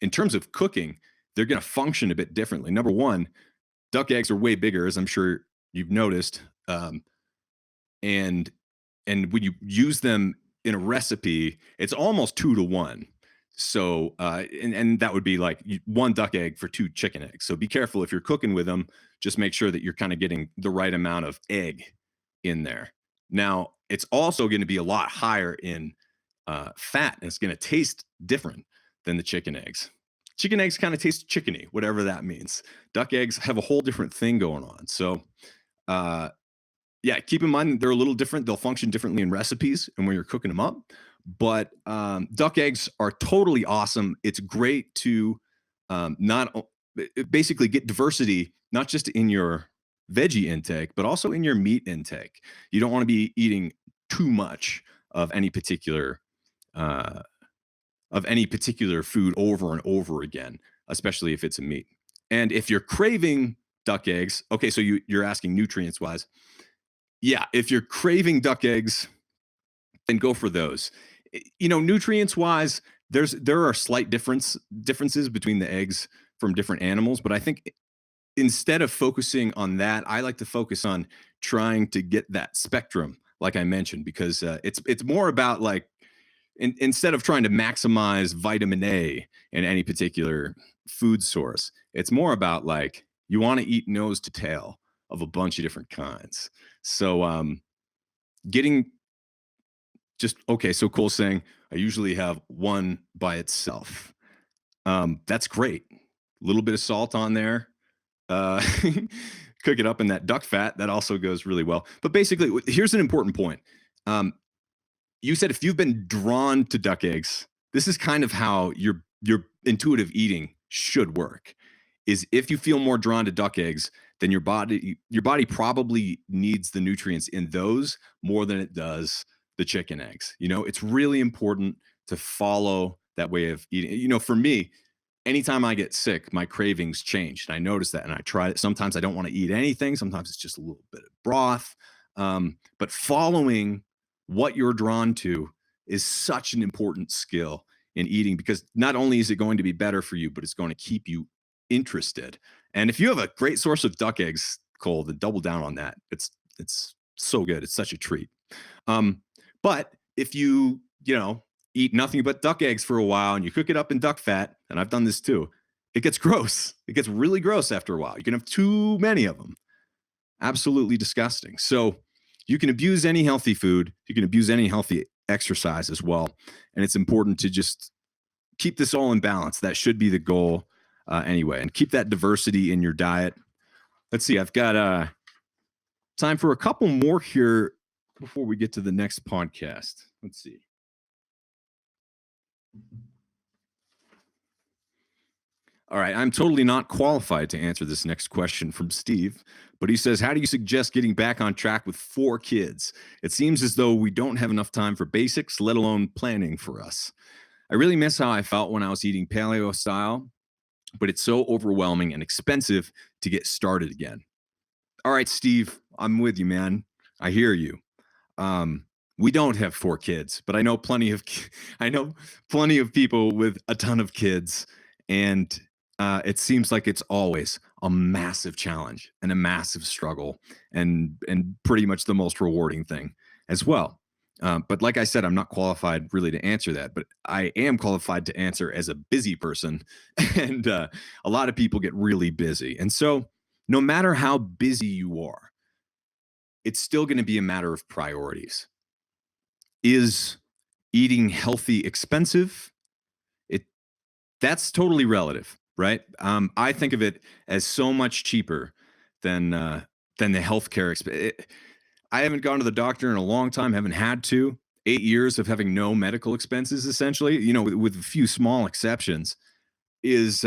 in terms of cooking, they're going to function a bit differently. Number one, duck eggs are way bigger, as I'm sure you've noticed. And when you use them in a recipe, it's almost 2 to 1. So and that would be like one duck egg for 2 chicken eggs. So be careful if you're cooking with them. Just make sure that you're kind of getting the right amount of egg in there. Now, it's also going to be a lot higher in fat, and it's going to taste different than the chicken eggs. Chicken eggs kind of taste chickeny, whatever that means. Duck eggs have a whole different thing going on. So yeah, keep in mind they're a little different. They'll function differently in recipes and when you're cooking them up. But duck eggs are totally awesome. It's great to not basically get diversity, not just in your veggie intake, but also in your meat intake. You don't want to be eating too much of any particular food over and over again, especially if it's a meat. And if you're craving duck eggs, okay, so you're asking nutrients wise. Yeah, if you're craving duck eggs, then go for those. You know, nutrients wise, there are slight differences between the eggs from different animals, but I think instead of focusing on that, I like to focus on trying to get that spectrum, like I mentioned, because it's more about like instead of trying to maximize vitamin A in any particular food source, it's more about like you want to eat nose to tail of a bunch of different kinds. So getting just okay. So Cole's saying I usually have one by itself. That's great. A little bit of salt on there. Cook it up in that duck fat. That also goes really well. But basically, here's an important point. You said if you've been drawn to duck eggs, this is kind of how your intuitive eating should work. Is if you feel more drawn to duck eggs, then your body probably needs the nutrients in those more than it does the chicken eggs. You know, it's really important to follow that way of eating. You know, for me, anytime I get sick, my cravings change. And I notice that, and I try it. Sometimes I don't want to eat anything. Sometimes it's just a little bit of broth. But following what you're drawn to is such an important skill in eating, because not only is it going to be better for you, but it's going to keep you interested. And if you have a great source of duck eggs, Cole, then double down on that. It's so good. It's such a treat. But if you eat nothing but duck eggs for a while and you cook it up in duck fat, and I've done this too, it gets gross. It gets really gross after a while. You can have too many of them. Absolutely disgusting. So you can abuse any healthy food. You can abuse any healthy exercise as well. And it's important to just keep this all in balance. That should be the goal anyway. And keep that diversity in your diet. Let's see. I've got time for a couple more here before we get to the next podcast. Let's see. All right, I'm totally not qualified to answer this next question from Steve, but he says, how do you suggest getting back on track with 4 kids? It seems as though we don't have enough time for basics, let alone planning for us. I really miss how I felt when I was eating paleo style, but it's so overwhelming and expensive to get started again. All right, Steve, I'm with you, man. I hear you. We don't have 4 kids, but I know plenty of people with a ton of kids, and it seems like it's always a massive challenge and a massive struggle, and pretty much the most rewarding thing as well. But like I said, I'm not qualified really to answer that, but I am qualified to answer as a busy person, and a lot of people get really busy, and so no matter how busy you are, it's still going to be a matter of priorities. Is eating healthy expensive? That's totally relative, right? I think of it as so much cheaper than the healthcare expense. I haven't gone to the doctor in a long time. Haven't had to. 8 years of having no medical expenses, essentially, with a few small exceptions, is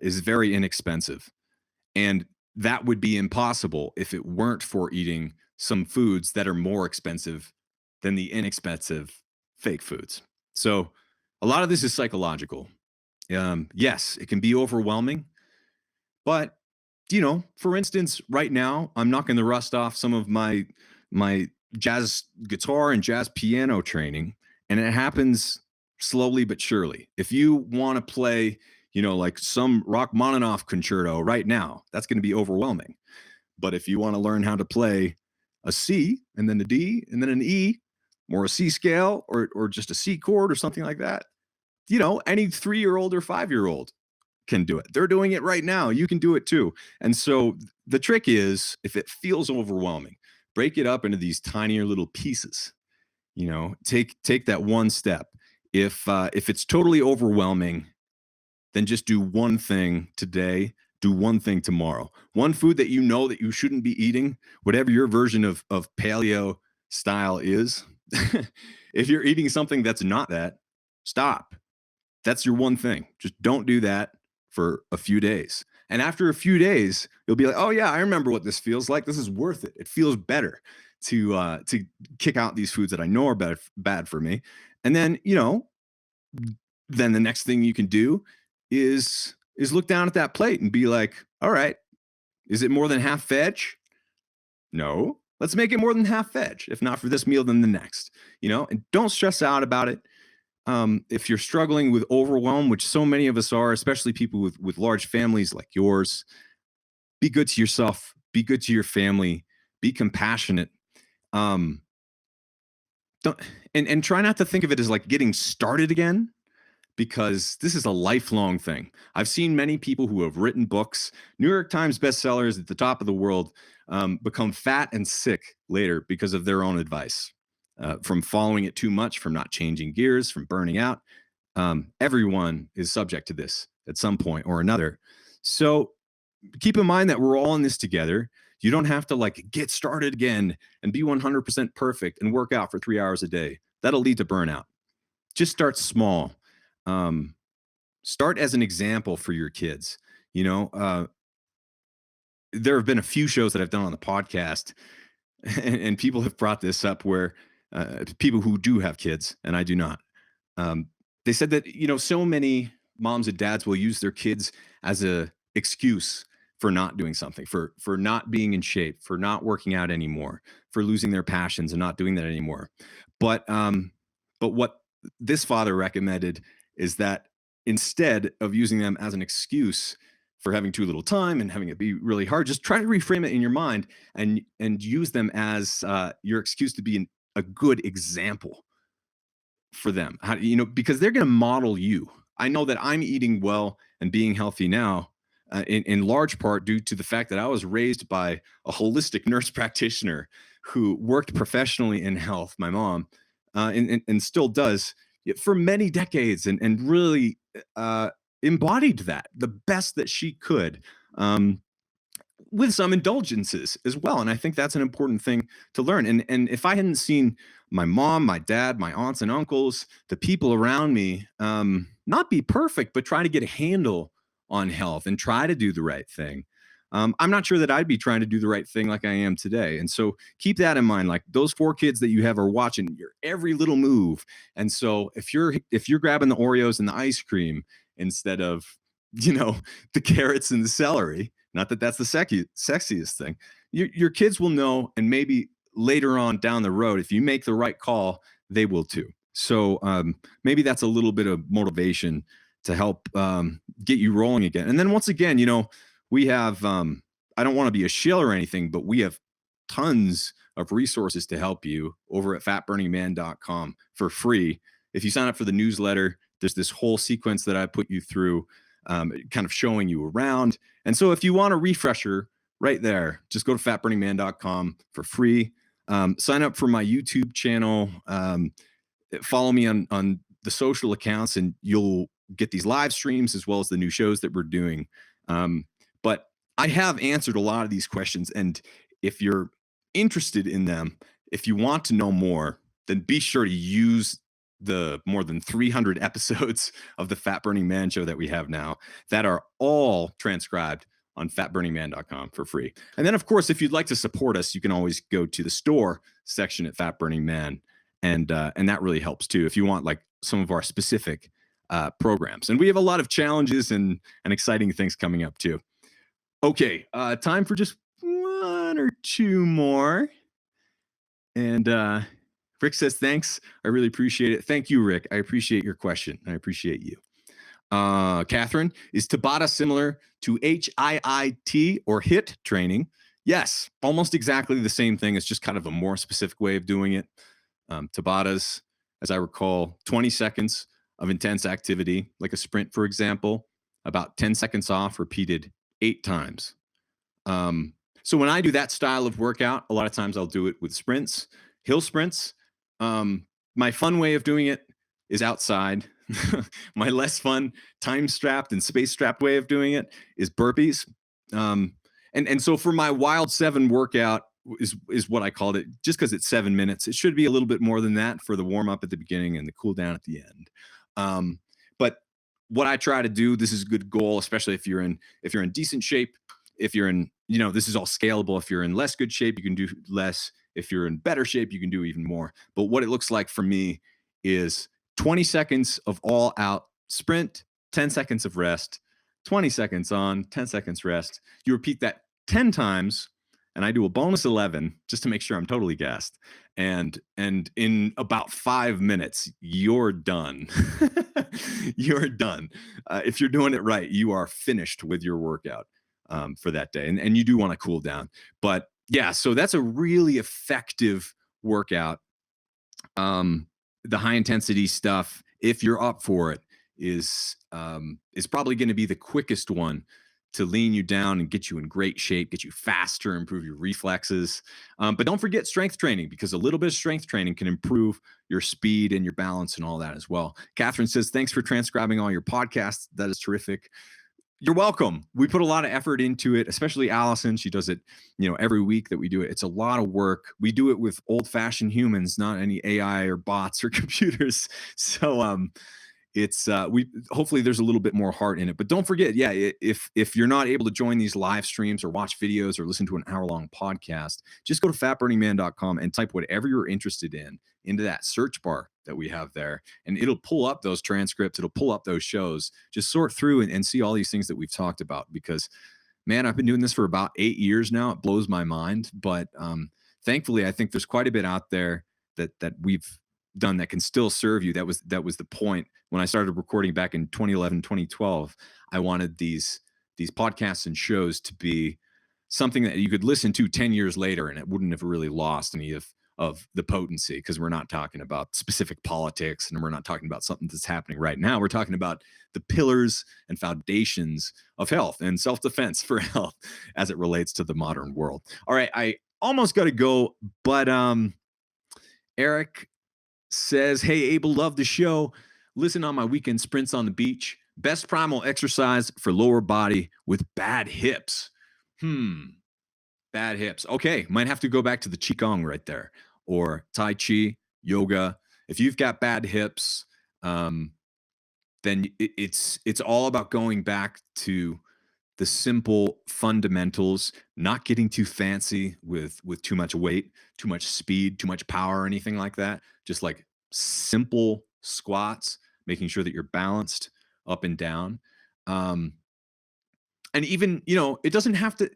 very inexpensive, and that would be impossible if it weren't for eating some foods that are more expensive than the inexpensive fake foods. So a lot of this is psychological. Yes, it can be overwhelming, but for instance, right now I'm knocking the rust off some of my jazz guitar and jazz piano training, and it happens slowly but surely. If you want to play, like some Rachmaninoff concerto right now, that's going to be overwhelming. But if you want to learn how to play a C and then a D and then an E, or a C scale, or just a C chord or something like that, any 3-year-old or 5-year-old can do it. They're doing it right now. You can do it too. And so the trick is, if it feels overwhelming, break it up into these tinier little pieces. Take that one step. If it's totally overwhelming, then just do one thing today, do one thing tomorrow. One food that that you shouldn't be eating, whatever your version of paleo style is. If you're eating something that's not that, stop. That's your one thing. Just don't do that for a few days. And after a few days, you'll be like, oh yeah, I remember what this feels like. This is worth it. It feels better to kick out these foods that I know are bad for me. And then, then the next thing you can do is look down at that plate and be like, all right, is it more than half veg? No. Let's make it more than half veg. If not for this meal, then the next. And don't stress out about it. If you're struggling with overwhelm, which so many of us are, especially people with large families like yours, be good to yourself, be good to your family, be compassionate. Don't and try not to think of it as like getting started again, because this is a lifelong thing. I've seen many people who have written books, New York Times bestsellers at the top of the world, become fat and sick later because of their own advice. From following it too much, from not changing gears, from burning out. Everyone is subject to this at some point or another. So keep in mind that we're all in this together. You don't have to get started again and be 100% perfect and work out for 3 hours a day. That'll lead to burnout. Just start small. Start as an example for your kids. There have been a few shows that I've done on the podcast, and people have brought this up where people who do have kids, and I do not. They said that, so many moms and dads will use their kids as a excuse for not doing something, for not being in shape, for not working out anymore, for losing their passions and not doing that anymore. But what this father recommended is that instead of using them as an excuse for having too little time and having it be really hard, just try to reframe it in your mind and use them as your excuse to be a good example for them. Because they're going to model you. I know that I'm eating well and being healthy now in large part due to the fact that I was raised by a holistic nurse practitioner who worked professionally in health, my mom, and still does, for many decades and really embodied that the best that she could. With some indulgences as well. And I think that's an important thing to learn. And if I hadn't seen my mom, my dad, my aunts and uncles, the people around me, not be perfect, but try to get a handle on health and try to do the right thing. I'm not sure that I'd be trying to do the right thing like I am today. And so keep that in mind. Like those 4 kids that you have are watching your every little move. And so if you're grabbing the Oreos and the ice cream instead of, you know, the carrots and the celery, not that that's the sexiest thing. Your kids will know, and maybe later on down the road, if you make the right call, they will too. So maybe that's a little bit of motivation to help get you rolling again. And then once again, we have, I don't want to be a shill or anything, but we have tons of resources to help you over at fatburningman.com for free. If you sign up for the newsletter, there's this whole sequence that I put you through, kind of showing you around. And so if you want a refresher right there, just go to fatburningman.com for free. Sign up for my YouTube channel. Follow me on the social accounts, and you'll get these live streams as well as the new shows that we're doing. But I have answered a lot of these questions. And if you're interested in them, if you want to know more, then be sure to use the more than 300 episodes of the Fat Burning Man show that we have now that are all transcribed on fatburningman.com for free. And then, of course, if you'd like to support us, you can always go to the store section at Fat Burning Man. And that really helps too if you want like some of our specific programs. And we have a lot of challenges and exciting things coming up too. Okay, time for just 1 or 2 more. And Rick says, thanks. I really appreciate it. Thank you, Rick. I appreciate your question. I appreciate you. Catherine, is Tabata similar to HIIT or HIIT training? Yes, almost exactly the same thing. It's just kind of a more specific way of doing it. Tabatas, as I recall, 20 seconds of intense activity, like a sprint, for example, about 10 seconds off, repeated 8 times. So when I do that style of workout, a lot of times I'll do it with sprints, hill sprints. My fun way of doing it is outside. My less fun, time-strapped and space-strapped way of doing it is burpees. And so for my Wild 7 workout is what I called it, just because it's 7 minutes. It should be a little bit more than that for the warm-up at the beginning and the cool down at the end. But what I try to do, this is a good goal, especially if you're in decent shape. If you're in, this is all scalable. If you're in less good shape, you can do less. If you're in better shape, you can do even more. But what it looks like for me is 20 seconds of all out sprint, 10 seconds of rest, 20 seconds on, 10 seconds rest. You repeat that 10 times, and I do a bonus 11 just to make sure I'm totally gassed. And in about 5 minutes, you're done. You're done. If you're doing it right, you are finished with your workout for that day. And you do want to cool down. But yeah, so that's a really effective workout. The high intensity stuff, if you're up for it, is probably going to be the quickest one to lean you down and get you in great shape, get you faster, improve your reflexes. But don't forget strength training, because a little bit of strength training can improve your speed and your balance and all that as well. Catherine says, thanks for transcribing all your podcasts. That is terrific. You're welcome. We put a lot of effort into it, especially Allison. She does it, every week that we do it. It's a lot of work. We do it with old-fashioned humans, not any AI or bots or computers. So it's hopefully there's a little bit more heart in it. But don't forget, if you're not able to join these live streams or watch videos or listen to an hour-long podcast, just go to fatburningman.com and type whatever you're interested in into that search bar that we have there, and it'll pull up those transcripts. It'll pull up those shows. Just sort through and see all these things that we've talked about, because man, I've been doing this for about 8 years now. It blows my mind, but thankfully I think there's quite a bit out there that we've done that can still serve you. That was the point when I started recording back in 2011, 2012. I wanted these podcasts and shows to be something that you could listen to 10 years later and it wouldn't have really lost any of the potency, because we're not talking about specific politics and we're not talking about something that's happening right now. We're talking about the pillars and foundations of health and self-defense for health as it relates to the modern world. All right, I almost got to go, but Eric, says, "Hey, Abel, love the show. Listen on my weekend sprints on the beach. Best primal exercise for lower body with bad hips." Bad hips. Okay, might have to go back to the qigong right there, or tai chi, yoga. If you've got bad hips, um, then it's all about going back to the simple fundamentals, not getting too fancy with too much weight, too much speed, too much power, or anything like that. Just like simple squats, making sure that you're balanced up and down. Um, and even, it doesn't have to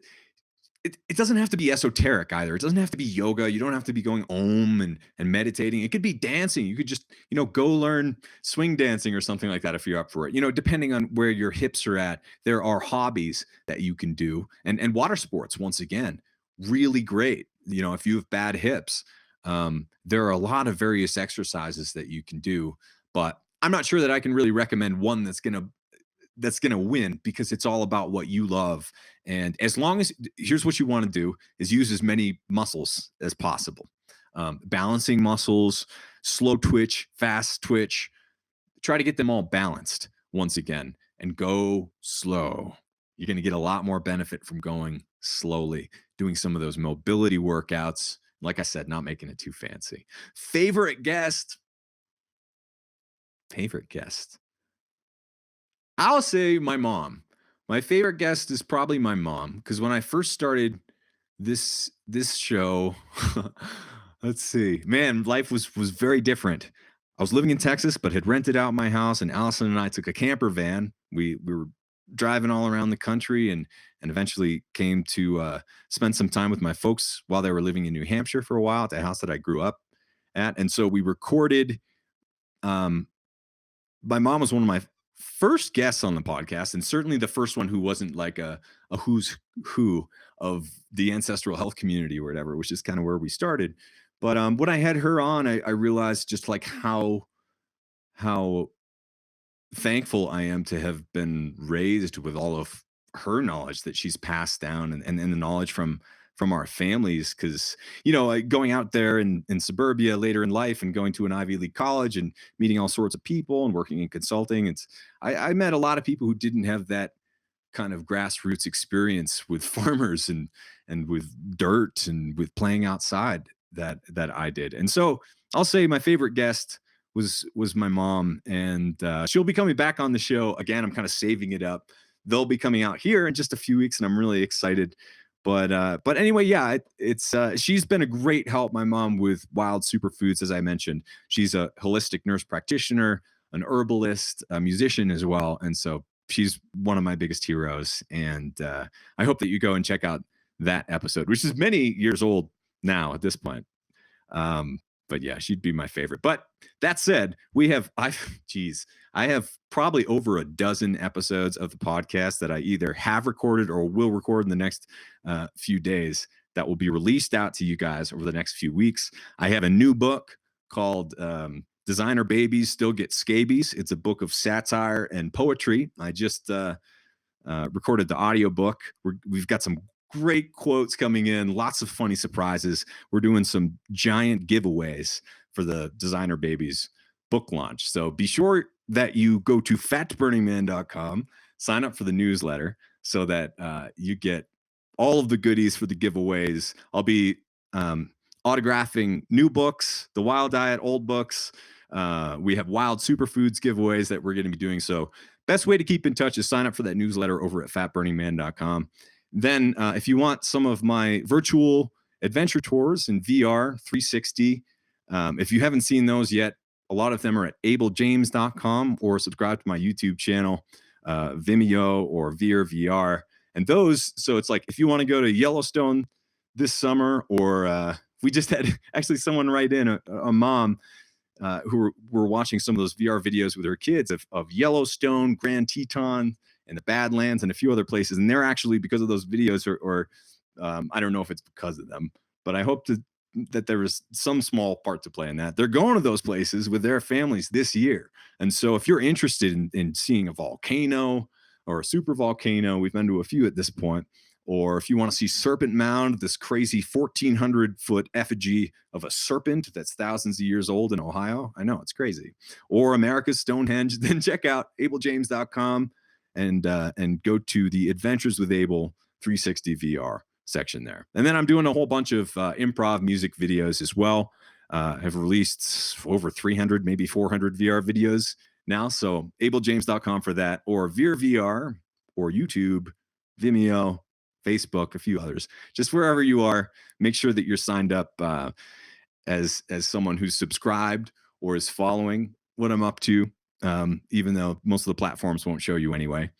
it doesn't have to be esoteric either. It doesn't have to be yoga. You don't have to be going om and meditating. It could be dancing. You could just, go learn swing dancing or something like that if you're up for it. Depending on where your hips are at, there are hobbies that you can do. And water sports, once again, really great. If you have bad hips, there are a lot of various exercises that you can do, but I'm not sure that I can really recommend one that's going to win, because it's all about what you love. And as long as, here's what you want to do, is use as many muscles as possible. Balancing muscles, slow twitch, fast twitch, try to get them all balanced once again, and go slow. You're going to get a lot more benefit from going slowly, doing some of those mobility workouts. Like I said, not making it too fancy. Favorite guest. I'll say my mom. My favorite guest is probably my mom, because when I first started this show, let's see, man, life was very different. I was living in Texas, but had rented out my house, and Allison and I took a camper van. We were driving all around the country, and eventually came to spend some time with my folks while they were living in New Hampshire for a while at the house that I grew up at. And so we recorded. Um, my mom was one of my first guests on the podcast, and certainly the first one who wasn't like a who's who of the ancestral health community or whatever, which is kind of where we started. But when I had her on, I realized just like how thankful I am to have been raised with all of her knowledge that she's passed down, and the knowledge from our families. Because like going out there in suburbia later in life and going to an Ivy League college and meeting all sorts of people and working in consulting, I met a lot of people who didn't have that kind of grassroots experience with farmers and with dirt and with playing outside that I did. And so I'll say my favorite guest was my mom, and she'll be coming back on the show again. I'm kind of saving it up. They'll be coming out here in just a few weeks, and I'm really excited. But anyway, yeah, it's she's been a great help. My mom with wild superfoods, as I mentioned. She's a holistic nurse practitioner, an herbalist, a musician as well, and so she's one of my biggest heroes. And I hope that you go and check out that episode, which is many years old now at this point. But yeah, she'd be my favorite. But that said, I have probably over a dozen episodes of the podcast that I either have recorded or will record in the next few days that will be released out to you guys over the next few weeks. I have a new book called Designer Babies Still Get Scabies. It's a book of satire and poetry. I just recorded the audiobook. We've got some great quotes coming in, lots of funny surprises. We're doing some giant giveaways for the Designer Babies book launch. So be sure that you go to fatburningman.com, sign up for the newsletter so that you get all of the goodies for the giveaways. I'll be autographing new books, the Wild Diet old books. We have wild superfoods giveaways that we're going to be doing. So best way to keep in touch is sign up for that newsletter over at fatburningman.com. Then if you want some of my virtual adventure tours in VR 360, if you haven't seen those yet, a lot of them are at abeljames.com, or subscribe to my YouTube channel, Vimeo or Veer VR. And those, so it's like if you want to go to Yellowstone this summer, or we just had actually someone write in, a mom who were watching some of those VR videos with her kids of Yellowstone, Grand Teton, and the Badlands, and a few other places. And they're actually, because of those videos, or I don't know if it's because of them, but I hope that there was some small part to play in that. They're going to those places with their families this year. And so if you're interested in seeing a volcano or a super volcano, we've been to a few at this point, Or if you want to see Serpent Mound, this crazy 1,400-foot effigy of a serpent that's thousands of years old in Ohio. I know, it's crazy. Or America's Stonehenge, then check out abeljames.com and go to the Adventures with Abel 360 VR section there. And then I'm doing a whole bunch of improv music videos as well. Have released over 300, maybe 400 VR videos now. So abeljames.com for that, or Veer VR, or YouTube, Vimeo, Facebook, a few others. Just wherever you are, make sure that you're signed up as someone who's subscribed or is following what I'm up to, even though most of the platforms won't show you anyway.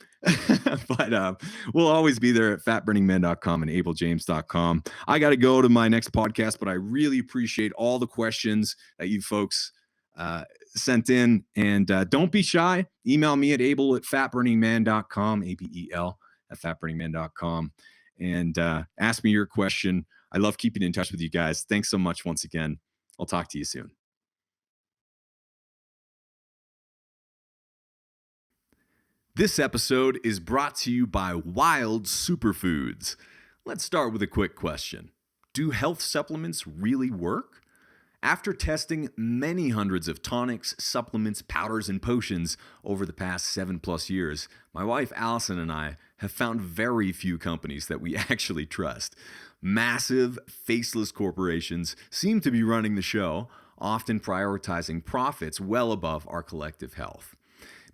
But we'll always be there at fatburningman.com and abeljames.com. I got to go to my next podcast, but I really appreciate all the questions that you folks sent in. And don't be shy. Email me at abel@fatburningman.com, ABEL at fatburningman.com, and ask me your question. I love keeping in touch with you guys. Thanks so much once again. I'll talk to you soon. This episode is brought to you by Wild Superfoods. Let's start with a quick question. Do health supplements really work? After testing many hundreds of tonics, supplements, powders, and potions over the past 7+ years, my wife Allison and I have found very few companies that we actually trust. Massive, faceless corporations seem to be running the show, often prioritizing profits well above our collective health.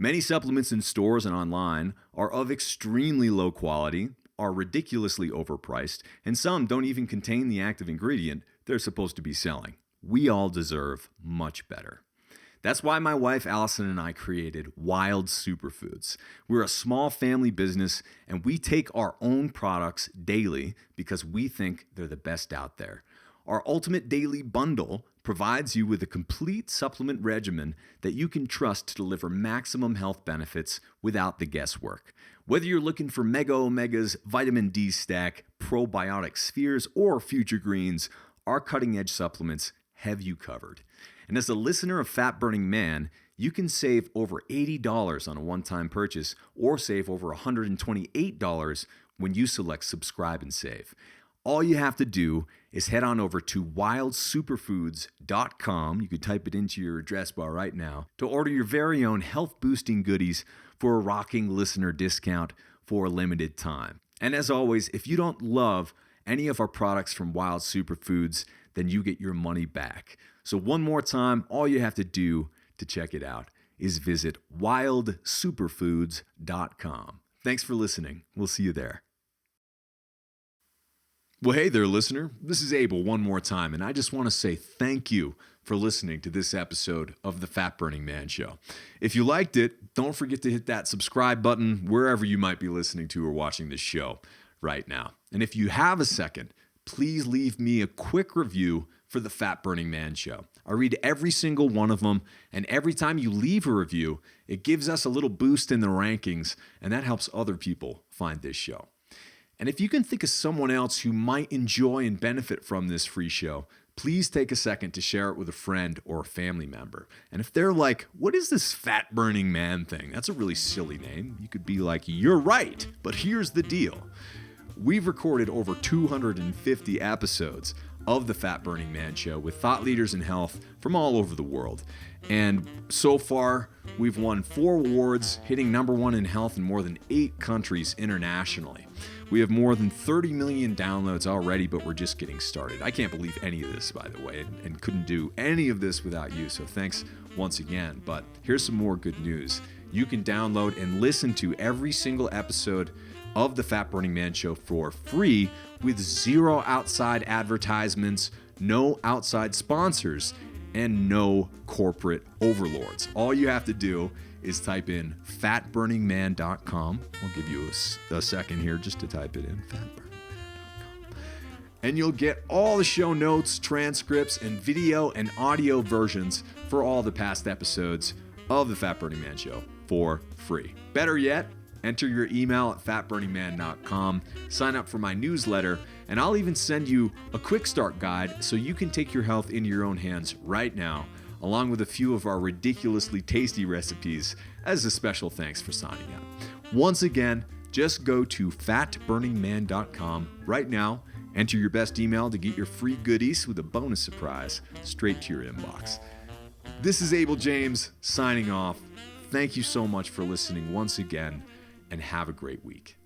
Many supplements in stores and online are of extremely low quality, are ridiculously overpriced, and some don't even contain the active ingredient they're supposed to be selling. We all deserve much better. That's why my wife Allison and I created Wild Superfoods. We're a small family business, and we take our own products daily because we think they're the best out there. Our Ultimate Daily Bundle provides you with a complete supplement regimen that you can trust to deliver maximum health benefits without the guesswork. Whether you're looking for Mega Omegas, Vitamin D Stack, Probiotic Spheres, or Future Greens, our cutting-edge supplements have you covered. And as a listener of Fat Burning Man, you can save over $80 on a one-time purchase, or save over $128 when you select Subscribe and Save. All you have to do is head on over to wildsuperfoods.com. You could type it into your address bar right now to order your very own health-boosting goodies for a rocking listener discount for a limited time. And as always, if you don't love any of our products from Wild Superfoods, then you get your money back. So one more time, all you have to do to check it out is visit wildsuperfoods.com. Thanks for listening. We'll see you there. Well, hey there, listener. This is Abel one more time, and I just want to say thank you for listening to this episode of the Fat Burning Man Show. If you liked it, don't forget to hit that subscribe button wherever you might be listening to or watching this show right now. And if you have a second, please leave me a quick review for the Fat Burning Man Show. I read every single one of them, and every time you leave a review, it gives us a little boost in the rankings, and that helps other people find this show. And if you can think of someone else who might enjoy and benefit from this free show, please take a second to share it with a friend or a family member. And if they're like, what is this Fat Burning Man thing? That's a really silly name. You could be like, you're right, but here's the deal. We've recorded over 250 episodes of the Fat Burning Man Show with thought leaders in health from all over the world. And so far, we've won 4 awards, hitting #1 in health in more than 8 countries internationally. We have more than 30 million downloads already, but we're just getting started. I can't believe any of this, by the way, and couldn't do any of this without you. So thanks once again. But here's some more good news. You can download and listen to every single episode of the Fat Burning Man Show for free with 0 outside advertisements, no outside sponsors, and no corporate overlords. All you have to do is type in fatburningman.com. I'll give you a second here just to type it in, fatburningman.com. And you'll get all the show notes, transcripts, and video and audio versions for all the past episodes of the Fat Burning Man Show for free. Better yet, enter your email at fatburningman.com, sign up for my newsletter, and I'll even send you a quick start guide so you can take your health into your own hands right now, along with a few of our ridiculously tasty recipes as a special thanks for signing up. Once again, Just go to fatburningman.com right now, enter your best email to get your free goodies with a bonus surprise straight to your inbox. This is Abel James signing off. Thank you so much for listening once again, and have a great week.